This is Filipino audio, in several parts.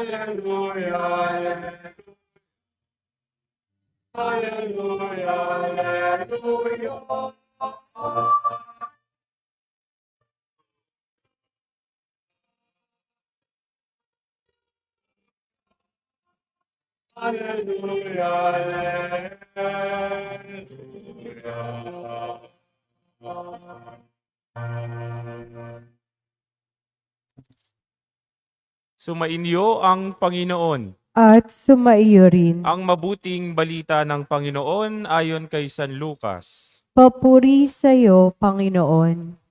Hallelujah, hallelujah, hallelujah. Hallelujah, hallelujah. Sumainyo ang Panginoon. At sumaiyo rin. Ang mabuting balita ng Panginoon ayon kay San Lucas. Papuri sa iyo, Panginoon.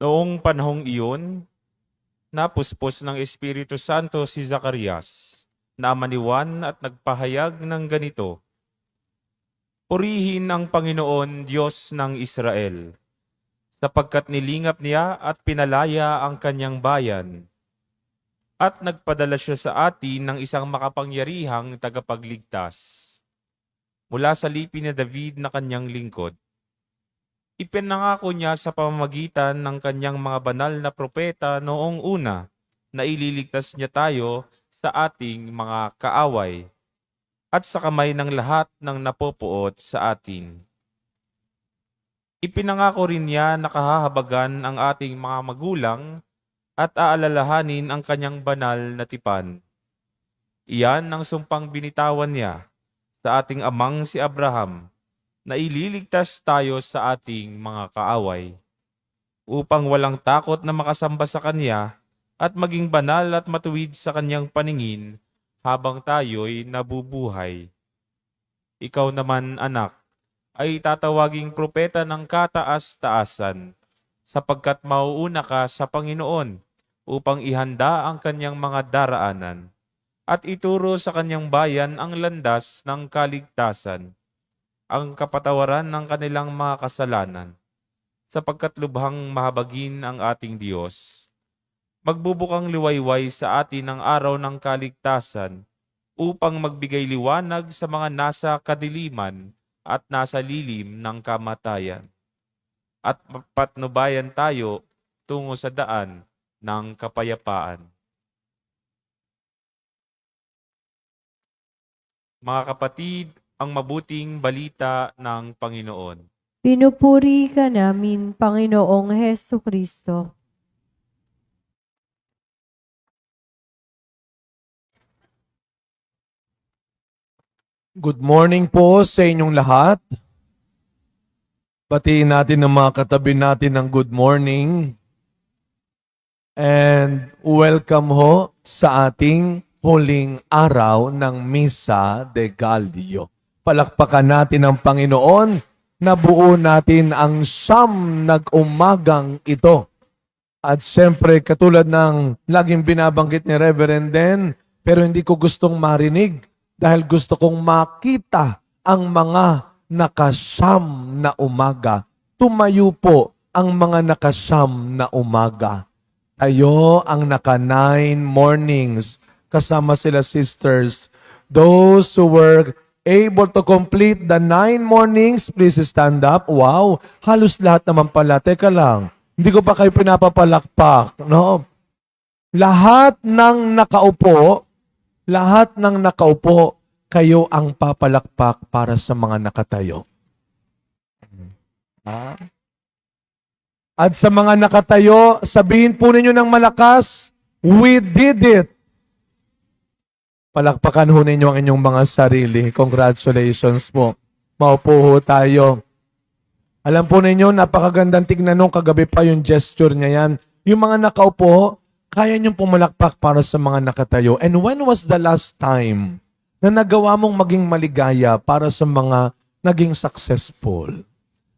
Noong panahong iyon, napuspos ng Espiritu Santo si Zacarias, na ama ni Juan at nagpahayag ng ganito, Purihin ang Panginoon Diyos ng Israel, sapagkat nilingap niya at pinalaya ang kanyang bayan, at nagpadala siya sa atin ng isang makapangyarihang tagapagligtas. Mula sa lipi ni David na kanyang lingkod, ipinangako niya sa pamamagitan ng kanyang mga banal na propeta noong una na ililigtas niya tayo sa ating mga kaaway at sa kamay ng lahat ng napopuot sa atin. Ipinangako rin niya na kahahabagan ang ating mga magulang at aalalahanin ang kanyang banal na tipan. Iyan ang sumpang binitawan niya sa ating amang si Abraham, na ililigtas tayo sa ating mga kaaway, upang walang takot na makasamba sa Kanya at maging banal at matuwid sa Kanyang paningin habang tayo'y nabubuhay. Ikaw naman, anak, ay tatawaging propeta ng kataas-taasan, sapagkat mauuna ka sa Panginoon upang ihanda ang Kanyang mga daraanan at ituro sa Kanyang bayan ang landas ng kaligtasan, ang kapatawaran ng kanilang mga kasalanan, sapagkat lubhang mahabagin ang ating Diyos. Magbubukang liwayway sa atin ang araw ng kaligtasan upang magbigay liwanag sa mga nasa kadiliman at nasa lilim ng kamatayan. At patnubayan tayo tungo sa daan ng kapayapaan. Mga kapatid, ang mabuting balita ng Panginoon. Pinupuri ka namin, Panginoong Heso Kristo. Good morning po sa inyong lahat. Batiin natin ang mga katabi natin ng good morning. And welcome ho sa ating huling araw ng Misa de Gallio. Palakpakan natin ang Panginoon na buo natin ang siyam nag-umagang ito. At siyempre, katulad ng laging binabanggit ni Reverend Den, pero hindi ko gustong marinig dahil gusto kong makita ang mga nakasyam na umaga. Tumayo po ang mga nakasyam na umaga. Tayo ang naka 9 mornings kasama sila sisters. Those who were able to complete the 9 mornings, please stand up. Wow, halos lahat naman pala. Teka lang, hindi ko pa kayo pinapapalakpak. No? Lahat ng nakaupo, kayo ang papalakpak para sa mga nakatayo. At sa mga nakatayo, sabihin po ninyo ng malakas, we did it. Palakpakan ho ninyo ang inyong mga sarili. Congratulations po. Maupo ho tayo. Alam po ninyo, napakagandang tignan nung kagabi pa yung gesture niya yan. Yung mga nakaupo, kaya niyong pumalakpak para sa mga nakatayo. And when was the last time na nagawa mong maging maligaya para sa mga naging successful?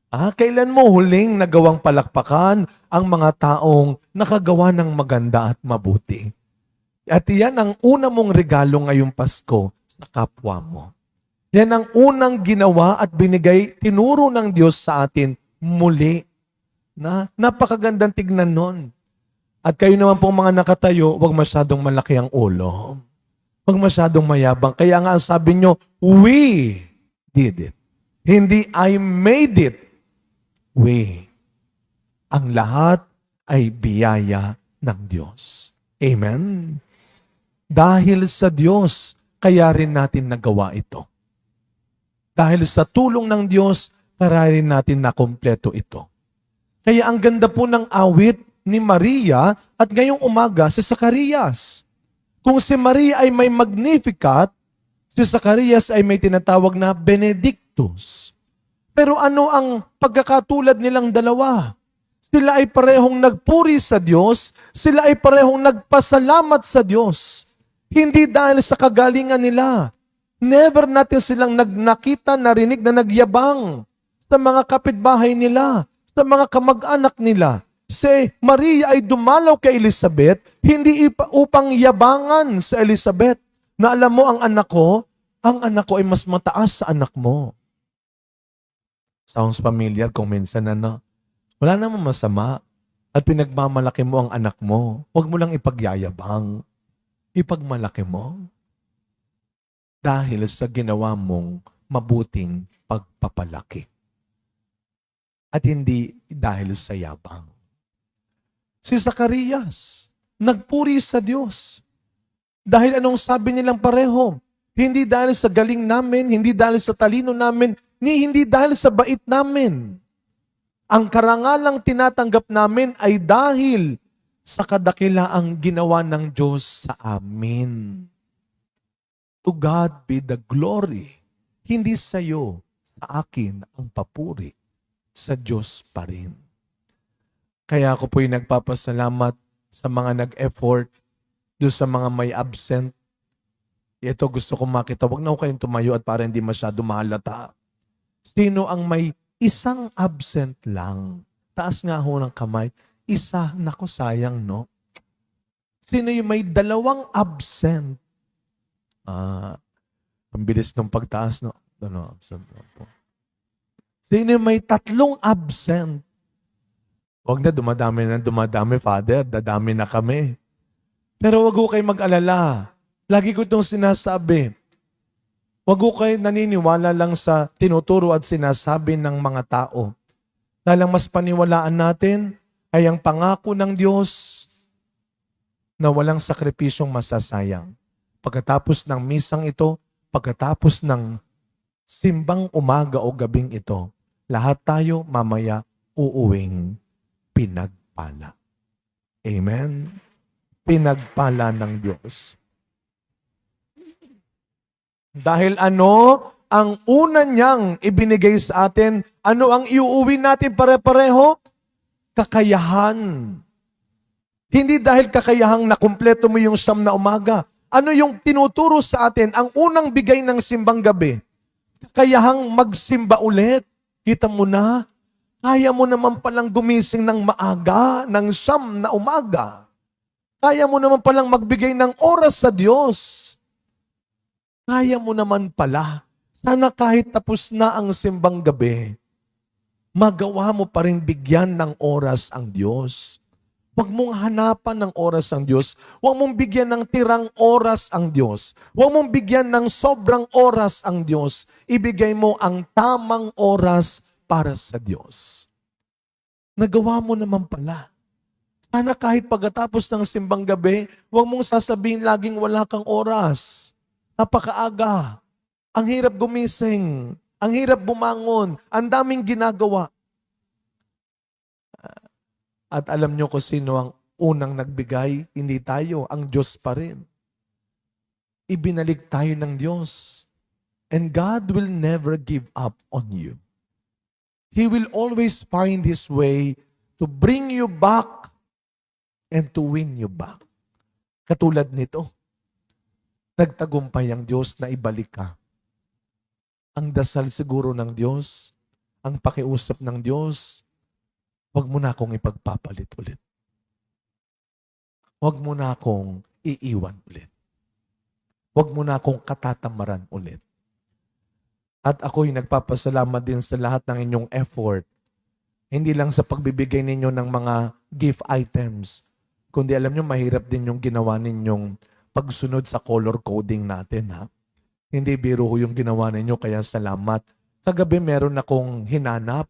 Kailan mo huling nagawang palakpakan ang mga taong nakagawa ng maganda at mabuti? At yan ang una mong regalo ngayong Pasko sa kapwa mo. Yan ang unang ginawa at binigay, tinuro ng Diyos sa atin muli. Napakagandang tignan nun. At kayo naman pong mga nakatayo, huwag masyadong malaki ang ulo. Huwag masyadong mayabang. Kaya nga sabi nyo, we did it. Hindi I made it. We. Ang lahat ay biyaya ng Diyos. Amen? Dahil sa Diyos, kaya rin natin nagawa ito. Dahil sa tulong ng Diyos, kaya rin natin nakumpleto ito. Kaya ang ganda po ng awit ni Maria at ngayong umaga si Zacarias. Kung si Maria ay may Magnificat, si Zacarias ay may tinatawag na Benedictus. Pero ano ang pagkakatulad nilang dalawa? Sila ay parehong nagpuri sa Diyos, sila ay parehong nagpasalamat sa Diyos. Hindi dahil sa kagalingan nila. Never natin silang nakita, narinig na nagyabang sa mga kapitbahay nila, sa mga kamag-anak nila. Si Maria ay dumalaw kay Elizabeth, hindi upang yabangan sa Elizabeth, na alam mo ang anak ko ay mas mataas sa anak mo. Sounds familiar kung minsan wala namang masama at pinagmamalaki mo ang anak mo. Huwag mo lang ipagyayabang. Ipagmalaki mo. Dahil sa ginawa mong mabuting pagpapalaki. At hindi dahil sa yabang. Si Zacarias, nagpuri sa Diyos. Dahil anong sabi nilang pareho? Hindi dahil sa galing namin, hindi dahil sa talino namin, hindi dahil sa bait namin. Ang karangalang tinatanggap namin ay dahil sa kadakilaang ginawa ng Diyos sa amin. To God be the glory. Hindi sa iyo, sa akin ang papuri. Sa Diyos pa rin. Kaya ako po'y nagpapasalamat sa mga nag-effort, doon sa mga may absent. Ito gusto kong makita. Huwag na ako kayong tumayo at para hindi masyado mahalata. Sino ang may isang absent lang? Taas nga ho ng kamay. Isa, naku sayang, no? Sino yung may 2 absent? Ang bilis ng pagtaas, no? Absent po. Sino yung may 3 absent? Huwag na dumadami, Father. Dadami na kami. Pero wag ko kayo mag-alala. Lagi ko itong sinasabi. Wag ko kayo naniniwala lang sa tinuturo at sinasabi ng mga tao. Dahil ang mas paniwalaan natin ay ang pangako ng Diyos na walang sakripisyong masasayang. Pagkatapos ng misang ito, pagkatapos ng simbang umaga o gabing ito, lahat tayo mamaya uuwing pinagpala. Amen? Pinagpala ng Diyos. Dahil ano ang una niyang ibinigay sa atin, ano ang iuuwi natin pare-pareho? Kakayahan. Hindi dahil kakayahang nakumpleto mo yung 9 na umaga. Ano yung tinuturo sa atin? Ang unang bigay ng simbang gabi, kakayahang magsimba ulit. Kita mo na, kaya mo naman palang gumising ng maaga, ng 9 na umaga. Kaya mo naman palang magbigay ng oras sa Diyos. Kaya mo naman pala. Sana kahit tapos na ang simbang gabi, magawa mo pa rin bigyan ng oras ang Diyos. Huwag mong hanapan ng oras ang Diyos. Huwag mong bigyan ng tirang oras ang Diyos. Huwag mong bigyan ng sobrang oras ang Diyos. Ibigay mo ang tamang oras para sa Diyos. Nagawa mo naman pala. Sana kahit pagkatapos ng simbang gabi, huwag mong sasabihin laging wala kang oras. Napakaaga. Ang hirap gumising. Ang hirap bumangon. Ang daming ginagawa. At alam nyo kung sino ang unang nagbigay? Hindi tayo. Ang Diyos pa rin. Ibinalik tayo ng Diyos. And God will never give up on you. He will always find His way to bring you back and to win you back. Katulad nito, nagtagumpay ang Diyos na ibalik ka. Ang dasal siguro ng Diyos, ang pakiusap ng Diyos, huwag mo na akong ipagpapalit ulit. Huwag mo na akong iiwan ulit. Huwag mo na akong katatamaran ulit. At ako'y nagpapasalamat din sa lahat ng inyong effort. Hindi lang sa pagbibigay ninyo ng mga gift items, Kundi alam nyo, mahirap din yung ginawa ninyong pagsunod sa color coding natin, ha? Hindi biro ko yung ginawa ninyo, kaya salamat. Kagabi meron akong hinanap.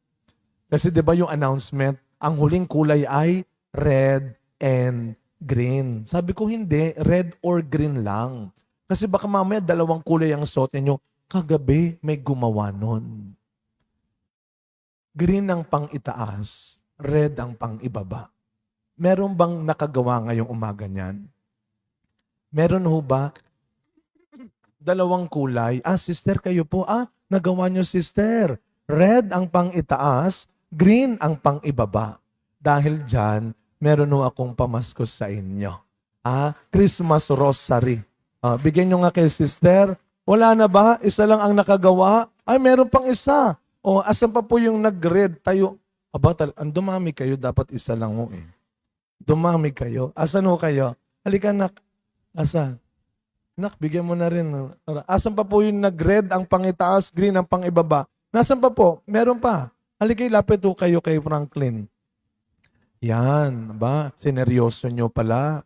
Kasi di ba yung announcement, ang huling kulay ay red and green. Sabi ko hindi, red or green lang. Kasi baka mamaya dalawang kulay ang suot ninyo. Kagabi may gumawa nun. Green ang pang-itaas, red ang pang-ibaba. Meron bang nakagawa ngayong umaga niyan? Meron ho ba? Dalawang kulay. Sister, kayo po. Nagawa niyo, sister. Red ang pang-itaas, green ang pang-ibaba. Dahil dyan, meron ho akong pamasko sa inyo. Christmas rosary. Bigyan nyo nga kay sister. Wala na ba? Isa lang ang nakagawa? Meron pang isa. Asan pa po yung nag-red? Tayo. Ang dumami kayo, dapat isa lang ho eh. Dumami kayo. Asan ho kayo? Halika, nak. Asan? Nak, bigyan mo na rin. Asan pa po yung nag-red ang pangitaas, green ang pangibaba? Nasaan pa po? Meron pa. Halika, lapit ho kayo kay Franklin. Yan, ba? Sineryoso nyo pala.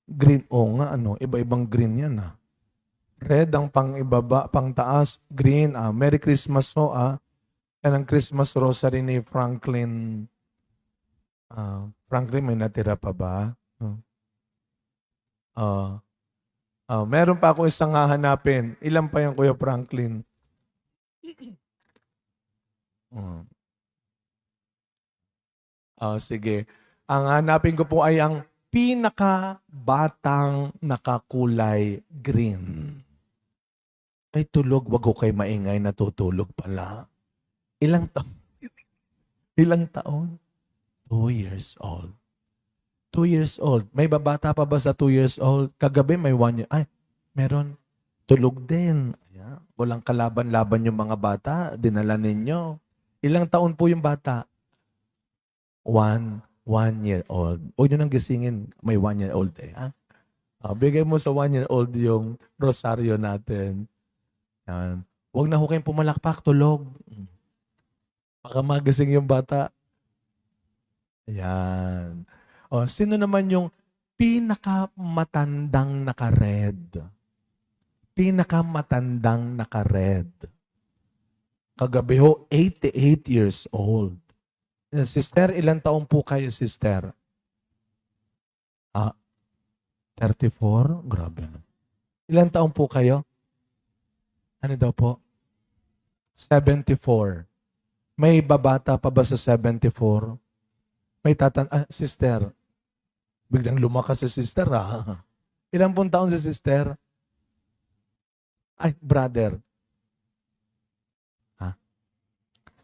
Green, nga, iba-ibang green yan, Red ang pang-ibaba, pang-taas, green, Merry Christmas ho, Yan ang Christmas rosary ni Franklin. Franklin, may natira pa ba? Meron pa ako isang hahanapin. Ilan pa yan, Kuya Franklin? Sige. Ang hanapin ko po ay ang pinakabatang nakakulay green. Ay, tulog. Wag ko kayo maingay, natutulog pala. Ilang taon? Ilang taon? 2 years old. 2 years old. May babata pa ba sa 2 years old? Kagabi may 1 year. Meron. Tulog din. Ayan. Walang kalaban-laban yung mga bata. Dinala ninyo. Ilang taon po yung bata? 1 year old. Huwag nyo nang gisingin. May 1 year old bigay mo sa 1 year old yung rosaryo natin. Yan. Huwag na ho kayong pumalakpak. Tulog. Baka magising yung bata. Ayan. Sino naman yung pinakamatandang naka-red? Pinakamatandang naka-red. Kagabi ho, 88 years old. Sister, ilang taon po kayo, sister? 34? Grabe na. Ilang taon po kayo? Ano daw po? 74. May babata pa ba sa 74? May sister. Biglang lumakas si sister, Ilang pong taon si sister? Brother.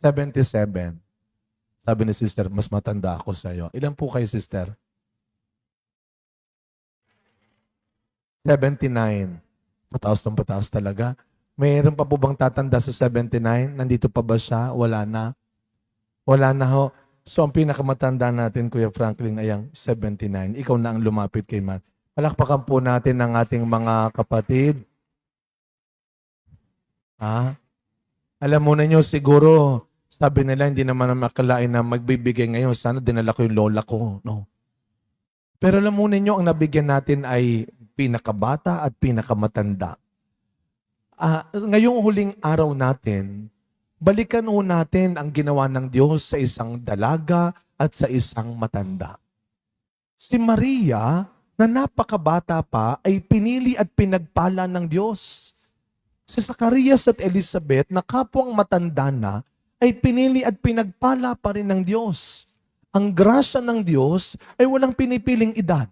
77. Sabi ni sister, mas matanda ako sa'yo. Ilan po kayo, sister? 79. Pataas talaga. Mayroon pa po bang tatanda sa 79? Nandito pa ba siya? Wala na. Wala na ho. So, ang pinakamatanda natin, Kuya Franklin, ay ang 79. Ikaw na ang lumapit kay Man. Palakpakan po natin ang ating mga kapatid. Alam mo na nyo, siguro, sabi nila, hindi naman makalain na magbibigay ngayon. Sana dinala ko yung lola ko. No? Pero alam mo ninyo, ang nabigyan natin ay pinakabata at pinakamatanda. Ngayong huling araw natin, balikan ho natin ang ginawa ng Diyos sa isang dalaga at sa isang matanda. Si Maria, na napakabata pa, ay pinili at pinagpala ng Diyos. Si Zacarias at Elizabeth, na kapwang matanda na, ay pinili at pinagpala pa rin ng Diyos. Ang grasya ng Diyos ay walang pinipiling edad.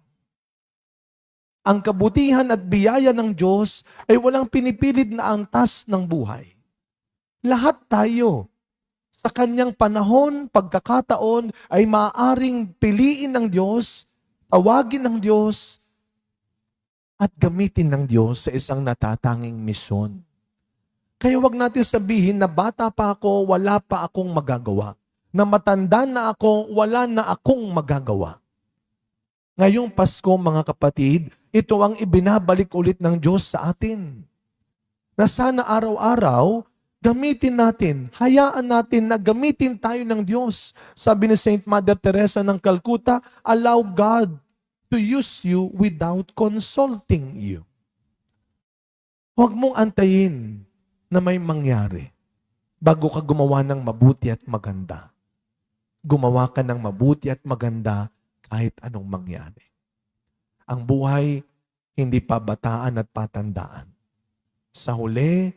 Ang kabutihan at biyaya ng Diyos ay walang pinipilit na antas ng buhay. Lahat tayo, sa kanyang panahon, pagkakataon, ay maaaring piliin ng Diyos, tawagin ng Diyos, at gamitin ng Diyos sa isang natatanging misyon. Kaya wag natin sabihin na bata pa ako, wala pa akong magagawa. Na matanda na ako, wala na akong magagawa. Ngayong Pasko, mga kapatid, ito ang ibinabalik ulit ng Diyos sa atin. Na sana araw-araw, gamitin natin, hayaan natin na gamitin tayo ng Diyos. Sabi ni Saint Mother Teresa ng Calcutta, allow God to use you without consulting you. Huwag mong antayin na may mangyari bago ka gumawa ng mabuti at maganda. Gumawa ka ng mabuti at maganda kahit anong mangyari. Ang buhay, hindi pa bataan at patandaan. Sa huli,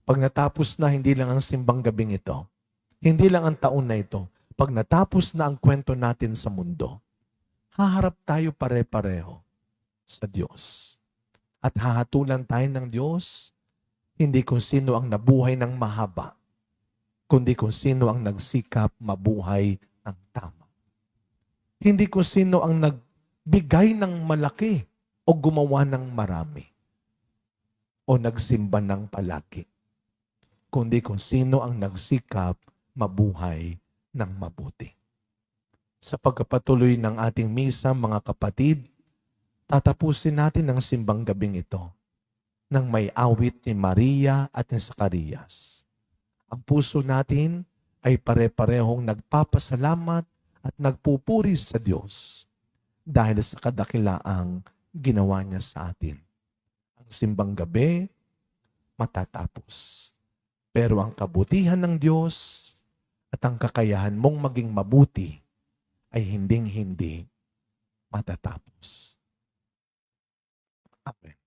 pag natapos na hindi lang ang simbang gabing ito, hindi lang ang taon na ito, pag natapos na ang kwento natin sa mundo, haharap tayo pare-pareho sa Diyos. At hahatulan tayo ng Diyos, hindi kung sino ang nabuhay ng mahaba, kundi kung sino ang nagsikap mabuhay ng tama. Hindi kung sino ang nagbigay ng malaki o gumawa ng marami o nagsimba ng palagi, kundi kung sino ang nagsikap mabuhay ng mabuti. Sa pagpapatuloy ng ating misa, mga kapatid, tatapusin natin ang simbang gabing ito ng may awit ni Maria at ni Zacarias. Ang puso natin ay pare-parehong nagpapasalamat at nagpupuri sa Diyos dahil sa kadakilaang ginawa niya sa atin. Ang simbang gabi matatapos. Pero ang kabutihan ng Diyos at ang kakayahan mong maging mabuti ay hinding-hindi matatapos. Amen.